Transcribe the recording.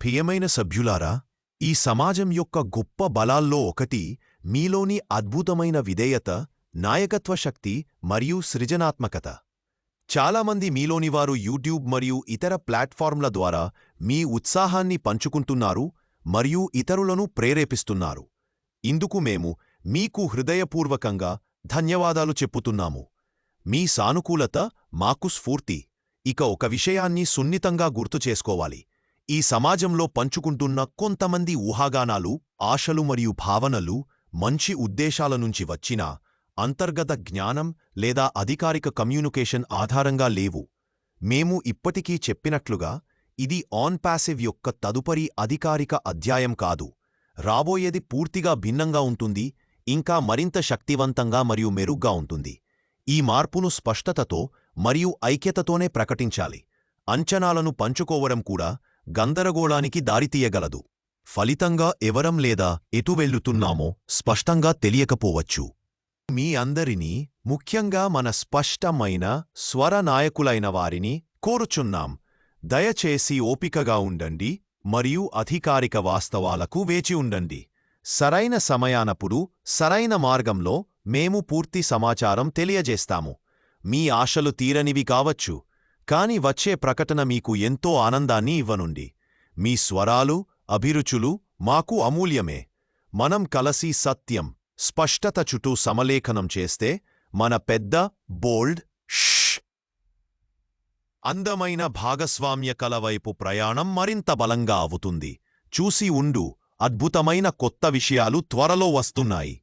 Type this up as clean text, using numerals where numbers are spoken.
ప్రియమైన సభ్యులారా, ఈ సమాజం యొక్క గొప్ప బలాల్లో ఒకటి మీలోని అద్భుతమైన విధేయత, నాయకత్వ శక్తి మరియు సృజనాత్మకత. చాలామంది మీలోనివారు యూట్యూబ్ మరియు ఇతర ప్లాట్ఫార్మ్ల ద్వారా మీ ఉత్సాహాన్ని పంచుకుంటున్నారు మరియు ఇతరులను ప్రేరేపిస్తున్నారు. ఇందుకు మేము మీకు హృదయపూర్వకంగా ధన్యవాదాలు చెప్పుతున్నాము. మీ సానుకూలత మాకు స్ఫూర్తి. ఇక ఒక విషయాన్ని సున్నితంగా గుర్తుచేసుకోవాలి. ఈ సమాజంలో పంచుకుంటున్న కొంతమంది ఊహాగానాలు, ఆశలు మరియు భావనలు మంచి ఉద్దేశాల నుంచి వచ్చినా అంతర్గత జ్ఞానం లేదా అధికారిక కమ్యూనికేషన్ ఆధారంగా లేవు. మేము ఇప్పటికీ చెప్పినట్లుగా ఇది ఆన్ ప్యాసివ్ యొక్క తదుపరి అధికారిక అధ్యాయం కాదు. రాబోయేది పూర్తిగా భిన్నంగా ఉంటుంది, ఇంకా మరింత శక్తివంతంగా మరియు మెరుగ్గా ఉంటుంది. ఈ మార్పును స్పష్టతతో మరియు ఐక్యతతోనే ప్రకటించాలి. అంచనాలను పంచుకోవడం కూడా గందరగోళానికి దారితీయగలదు. ఫలితంగా ఎవరం లేదా ఎటు వెళ్లుతున్నామో స్పష్టంగా తెలియకపోవచ్చు. మీ అందరినీ, ముఖ్యంగా మన స్పష్టమైన స్వర నాయకులైన వారిని కోరుచున్నాం. దయచేసి ఓపికగా ఉండండి మరియు అధికారిక వాస్తవాలకు వేచి ఉండండి. సరైన సమయానప్పుడు సరైన మార్గంలో మేము పూర్తి సమాచారం తెలియజేస్తాము. మీ ఆశలు తీరనివి కావచ్చు, కాని వచ్చే ప్రకటన మీకు ఎంతో ఆనందాన్ని ఇవ్వనుంది. మీ స్వరాలు, అభిరుచులు మాకు అమూల్యమే. మనం కలసి సత్యం, స్పష్టత చుట్టూ సమలేఖనం చేస్తే మన పెద్ద, బోల్డ్, అందమైన భాగస్వామ్య కల వైపు ప్రయాణం మరింత బలంగా అవుతుంది. చూసి ఉండు, అద్భుతమైన కొత్త విషయాలు త్వరలో వస్తున్నాయి.